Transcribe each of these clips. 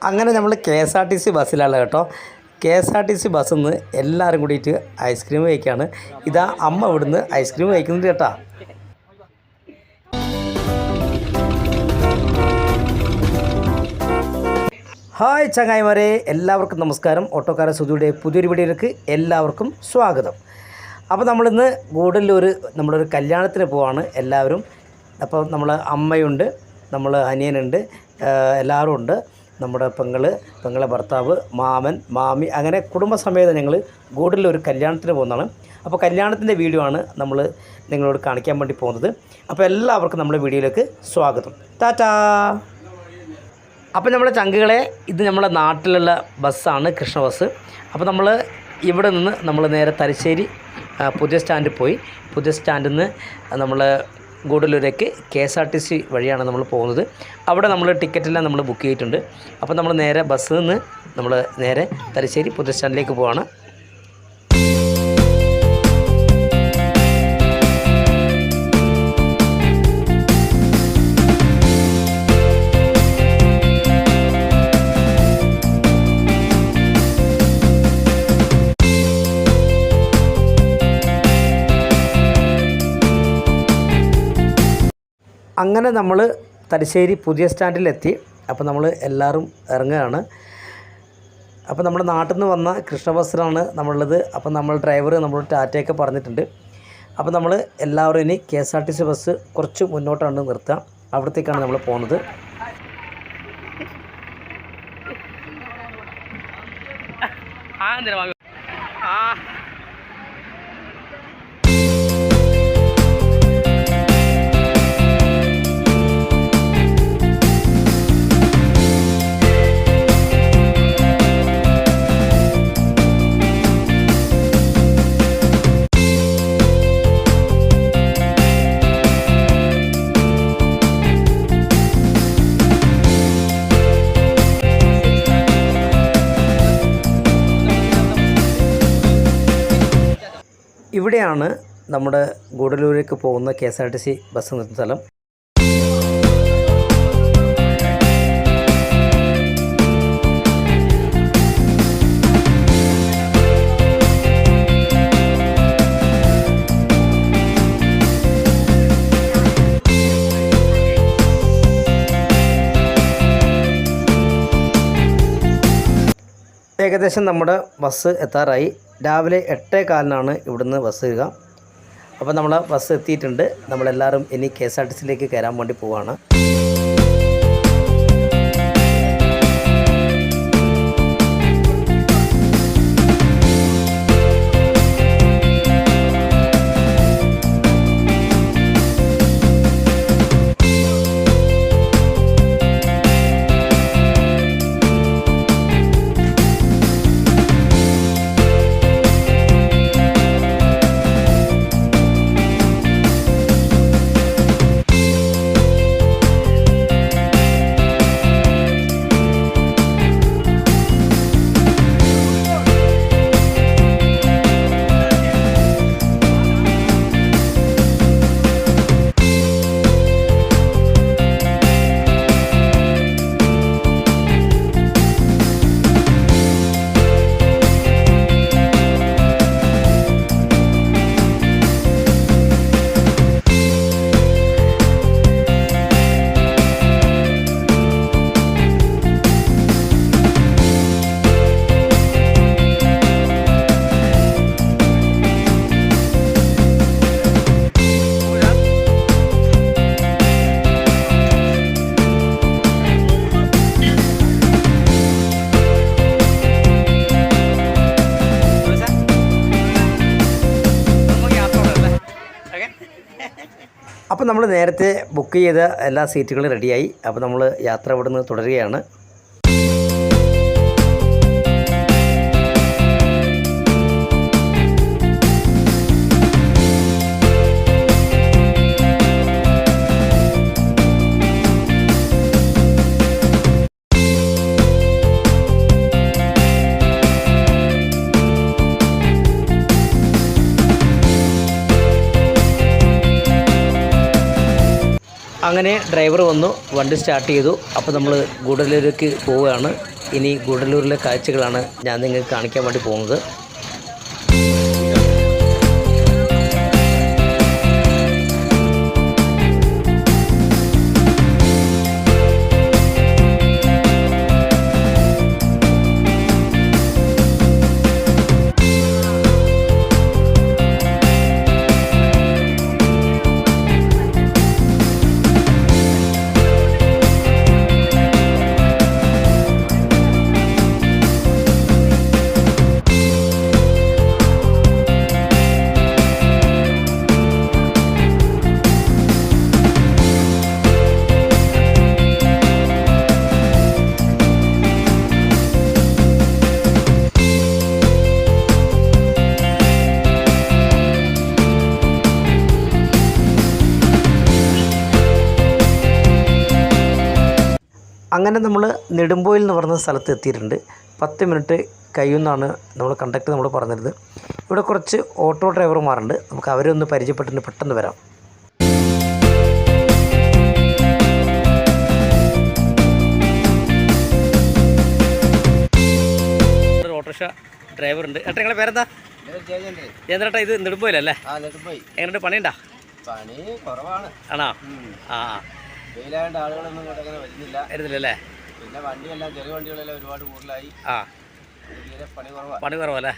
അങ്ങനെ നമ്മൾ KSRTC ബസ്സിലാണ് കേട്ടോ. KSRTC ബസ്സിൽ നിന്ന് എല്ലാവരും കൂടിയിട്ട് ഐസ്ക്രീം കഴിക്കുകയാണ്. ഇതാ അമ്മ ഇവിടുന്ന് ഐസ്ക്രീം കഴിക്കുന്നുണ്ട് കേട്ടോ. ഹായ് ചങ്ങായിമാരെ, എല്ലാവർക്കും നമസ്കാരം. ഓട്ടോക്കാരൻ സുധിയുടെ പുതിയൊരു വീഡിയോയിലേക്ക് എല്ലാവർക്കും സ്വാഗതം. അപ്പോൾ നമ്മളിന്ന് ഗൂഡല്ലൂർ നമ്മളൊരു കല്യാണത്തിന് പോവാണ് എല്ലാവരും. അപ്പോൾ നമ്മൾ അമ്മയുണ്ട്, നമ്മൾ അനിയനുണ്ട്, എല്ലാവരും ഉണ്ട്. നമ്മുടെ പെങ്ങളെ ഭർത്താവ്, മാമൻ, മാമി, അങ്ങനെ കുടുംബസമേതം ഞങ്ങൾ ഗൂഡല്ലൂർ കല്യാണത്തിന് പോകുന്നതാണ്. അപ്പോൾ കല്യാണത്തിൻ്റെ വീഡിയോ ആണ് നമ്മൾ നിങ്ങളോട് കാണിക്കാൻ വേണ്ടി പോകുന്നത്. അപ്പോൾ എല്ലാവർക്കും നമ്മുടെ വീഡിയോയിലേക്ക് സ്വാഗതം. ടാറ്റാ. അപ്പോൾ നമ്മുടെ ചങ്കുകളെ, ഇത് നമ്മുടെ നാട്ടിലുള്ള ബസ്സാണ്, കൃഷ്ണ ബസ്. അപ്പോൾ നമ്മൾ ഇവിടെ നിന്ന് നമ്മൾ നേരെ തലശ്ശേരി പുതിയ സ്റ്റാൻഡിൽ പോയി. പുതിയ സ്റ്റാൻഡിൽ നിന്ന് നമ്മൾ ഗൂഡല്ലൂരേക്ക് KSRTC വഴിയാണ് നമ്മൾ പോകുന്നത്. അവിടെ നമ്മൾ ടിക്കറ്റെല്ലാം നമ്മൾ ബുക്ക് ചെയ്തിട്ടുണ്ട്. അപ്പോൾ നമ്മൾ നേരെ ബസ്സിൽ നിന്ന് നമ്മൾ നേരെ തലശ്ശേരി പുതിയ സ്റ്റാൻഡിലേക്ക് പോവാണ്. അങ്ങനെ നമ്മൾ തലശ്ശേരി പുതിയ സ്റ്റാൻഡിലെത്തി. അപ്പോൾ നമ്മൾ എല്ലാവരും ഇറങ്ങുകയാണ്. അപ്പോൾ നമ്മുടെ നാട്ടിൽ നിന്ന് വന്ന കൃഷ്ണ ബസ്സിലാണ് നമ്മളുള്ളത്. അപ്പോൾ നമ്മൾ ഡ്രൈവർ നമ്മൾ ടാറ്റയൊക്കെ പറഞ്ഞിട്ടുണ്ട്. അപ്പോൾ നമ്മൾ എല്ലാവരും ഇനി KSRTC ബസ് കുറച്ച് മുന്നോട്ടാണ് നിർത്തുക. അവിടത്തേക്കാണ് നമ്മൾ പോകുന്നത്. ഇവിടെയാണ് നമ്മുടെ ഗൂഡല്ലൂരേക്ക് പോകുന്ന KSRTC ബസ് നിർത്തുന്ന സ്ഥലം. ഏകദേശം നമ്മുടെ ബസ് എത്താറായി. രാവിലെ 8:15 ഇവിടുന്ന് ബസ് വരിക. അപ്പോൾ നമ്മൾ ബസ് എത്തിയിട്ടുണ്ട്. നമ്മളെല്ലാവരും ഇനി KSRTCയിലേക്ക് കയറാൻ വേണ്ടി പോവുകയാണ്. അപ്പോൾ നമ്മൾ നേരത്തെ ബുക്ക് ചെയ്ത എല്ലാ സീറ്റുകളും റെഡിയായി. അപ്പോൾ നമ്മൾ യാത്ര ഇവിടുന്ന് തുടരുകയാണ്. അങ്ങനെ ഡ്രൈവർ വന്നു, വണ്ടി സ്റ്റാർട്ട് ചെയ്തു. അപ്പോൾ നമ്മൾ ഗൂഡല്ലൂരേക്ക് പോവുകയാണ്. ഇനി ഗൂഡല്ലൂരിലെ കാഴ്ചകളാണ് ഞാൻ നിങ്ങൾക്ക് കാണിക്കാൻ വേണ്ടി പോകുന്നത്. അങ്ങനെ നമ്മൾ നെടുമ്പോയിൽ എന്ന് പറഞ്ഞ സ്ഥലത്ത് എത്തിയിട്ടുണ്ട്. 10 മിനിറ്റ് കഴിയുമെന്നാണ് നമ്മൾ കണ്ടക്ടർ നമ്മൾ പറഞ്ഞിരുന്നത്. ഇവിടെ കുറച്ച് ഓട്ടോ ഡ്രൈവർമാരുണ്ട്. നമുക്ക് അവരെ ഒന്ന് പരിചയപ്പെട്ടിട്ട് പെട്ടെന്ന് വരാം. ഓട്ടോറിക്ഷ ഡ്രൈവറുണ്ട്. ഏട്ടാ നിങ്ങളുടെ പേരെന്താ? ജയേന്ദ്രേട്ടാ, ഇത് നെടുമ്പോയിലല്ലേ? എങ്ങനെയുണ്ട്? പണിയുണ്ടാ? പണി കുറവാണ്. ആണോ? ആ, വെയിലായതുകൊണ്ട് ആളുകളൊന്നും ഇങ്ങോട്ട് അങ്ങനെ വരുന്നില്ലല്ലേ? പിന്നെ വണ്ടിയെല്ലാം ചെറിയ വണ്ടികളെല്ലാം ഒരുപാട് കൂടുതലായി. പണി കുറവല്ലേ?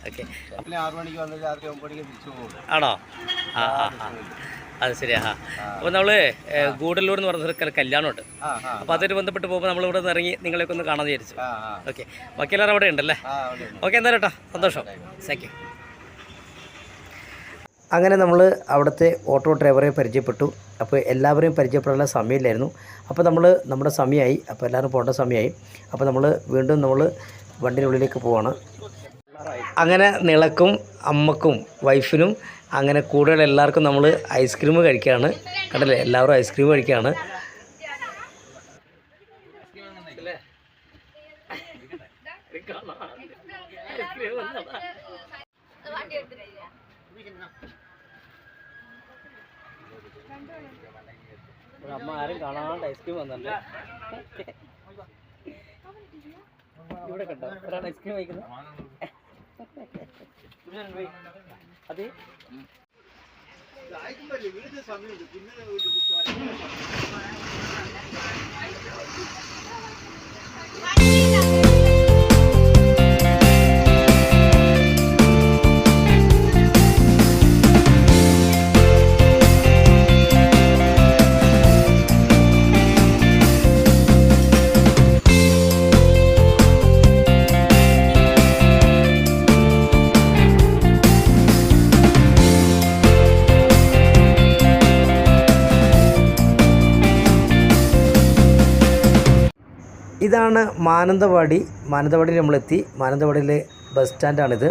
ഓക്കെ. 6 മണിക്ക് വന്ന് രാത്രി 9 മണിക്ക് തിരിച്ചു പോകും. ആണോ? അത് ശരിയാ. അപ്പോൾ നമ്മൾ ഗൂഡല്ലൂർ എന്ന് പറഞ്ഞൊരു കല്യാണമുണ്ട്. അപ്പോൾ അതായിട്ട് ബന്ധപ്പെട്ട് പോകുമ്പോൾ നമ്മളിവിടെ നിന്ന് ഇറങ്ങി നിങ്ങളെയൊക്കെ ഒന്ന് കാണാൻ വിചാരിച്ചു. ഓക്കെ. ബാക്കി എല്ലാവരും അവിടെ ഉണ്ടല്ലേ? ഓക്കെ, എന്തായാലും കേട്ടോ, സന്തോഷം. Thank you. അങ്ങനെ നമ്മൾ അവിടുത്തെ ഓട്ടോ ഡ്രൈവറെ പരിചയപ്പെട്ടു. അപ്പോൾ എല്ലാവരെയും പരിചയപ്പെടാനുള്ള സമയമില്ലായിരുന്നു. അപ്പോൾ നമ്മുടെ സമയമായി. അപ്പോൾ എല്ലാവരും പോകേണ്ട സമയമായി. അപ്പോൾ നമ്മൾ വീണ്ടും വണ്ടിനുള്ളിലേക്ക് പോവാണ്. അങ്ങനെ നിളക്കും അമ്മക്കും വൈഫിനും അങ്ങനെ കൂടുതൽ എല്ലാവർക്കും നമ്മൾ ഐസ്ക്രീം കഴിക്കുകയാണ്. കണ്ടല്ലേ, എല്ലാവരും ഐസ്ക്രീം കഴിക്കുകയാണ്. അമ്മ ആരും കാണാണ്ട് ഐസ്ക്രീം വന്നല്ലേ? ഇവിടെ കണ്ടോ ഒരാൾ ഐസ്ക്രീം കഴിക്കുന്നത്? അതെ, ഇതാണ് മാനന്തവാടി. മാനന്തവാടിയിൽ നമ്മളെത്തി. മാനന്തവാടിയിലെ ബസ് സ്റ്റാൻഡാണിത്.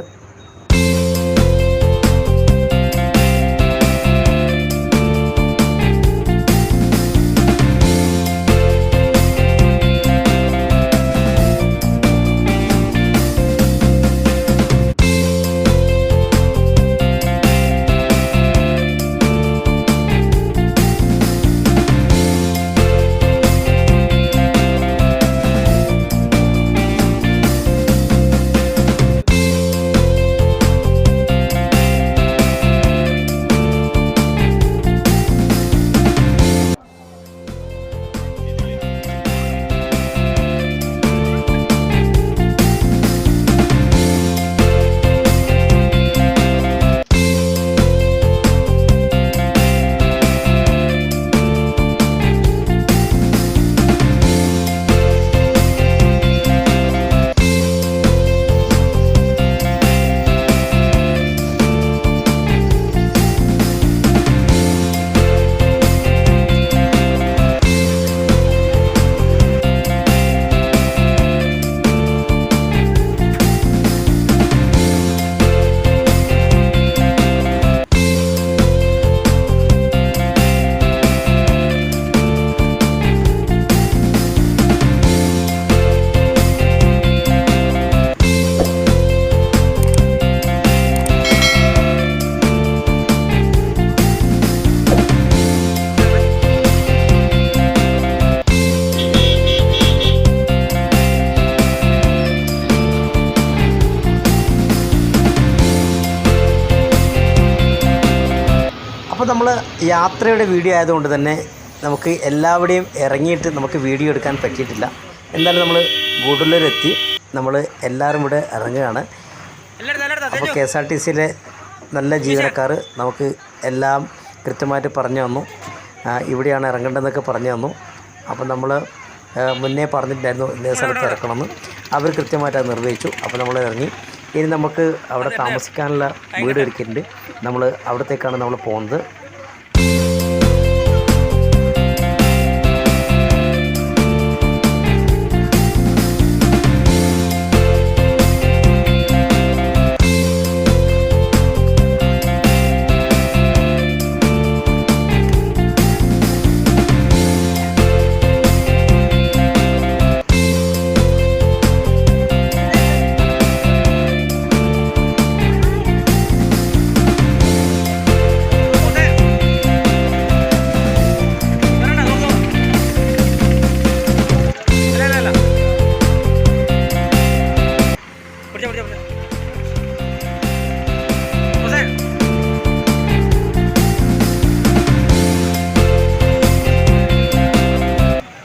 നമ്മൾ യാത്രയുടെ വീഡിയോ ആയതുകൊണ്ട് തന്നെ നമുക്ക് എല്ലാവിടെയും ഇറങ്ങിയിട്ട് നമുക്ക് വീഡിയോ എടുക്കാൻ പറ്റിയിട്ടില്ല. എന്തായാലും നമ്മൾ ഗൂഡല്ലൂരെത്തി, നമ്മൾ എല്ലാവരും ഇവിടെ ഇറങ്ങുകയാണ്. അപ്പോൾ KSRTCയിലെ നല്ല ജീവനക്കാർ നമുക്ക് എല്ലാം കൃത്യമായിട്ട് പറഞ്ഞു തന്നു, ഇവിടെയാണ് ഇറങ്ങേണ്ടതെന്നൊക്കെ പറഞ്ഞു തന്നു. അപ്പം നമ്മൾ മുന്നേ പറഞ്ഞിട്ടുണ്ടായിരുന്നു ഇന്ന സ്ഥലത്ത് ഇറക്കണമെന്ന്, അവർ കൃത്യമായിട്ട് അത് നിർവഹിച്ചു. അപ്പോൾ നമ്മൾ ഇറങ്ങി. ഇനി നമുക്ക് അവിടെ താമസിക്കാനുള്ള വീട് ഒരുക്കിയിട്ടുണ്ട്. നമ്മൾ അവിടത്തേക്കാണ് നമ്മൾ പോകുന്നത്.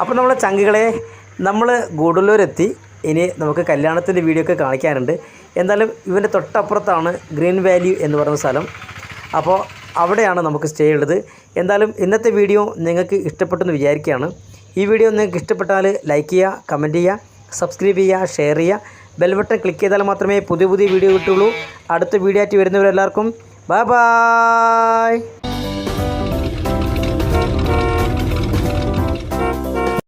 അപ്പോൾ നമ്മളെ ചങ്കുകളെ, നമ്മൾ ഗൂഡല്ലൂരെത്തി. ഇനി നമുക്ക് കല്യാണത്തിൻ്റെ വീഡിയോ ഒക്കെ കാണിക്കാനുണ്ട്. എന്തായാലും ഇവൻ്റെ തൊട്ടപ്പുറത്താണ് ഗ്രീൻ വാലി എന്ന് പറയുന്ന സ്ഥലം. അപ്പോൾ അവിടെയാണ് നമുക്ക് സ്റ്റേ ഉള്ളത്. എന്തായാലും ഇന്നത്തെ വീഡിയോ നിങ്ങൾക്ക് ഇഷ്ടപ്പെട്ടെന്ന് വിചാരിക്കുകയാണ്. ഈ വീഡിയോ നിങ്ങൾക്ക് ഇഷ്ടപ്പെട്ടാൽ ലൈക്ക് ചെയ്യുക, കമൻറ്റ് ചെയ്യുക, സബ്സ്ക്രൈബ് ചെയ്യുക, ഷെയർ ചെയ്യുക. ബെൽ ബട്ടൺ ക്ലിക്ക് ചെയ്താൽ മാത്രമേ പുതിയ വീഡിയോ കിട്ടുള്ളൂ. അടുത്ത വീഡിയോ ആയിട്ട് വരുന്നവരെല്ലാവർക്കും ബൈ ബൈ.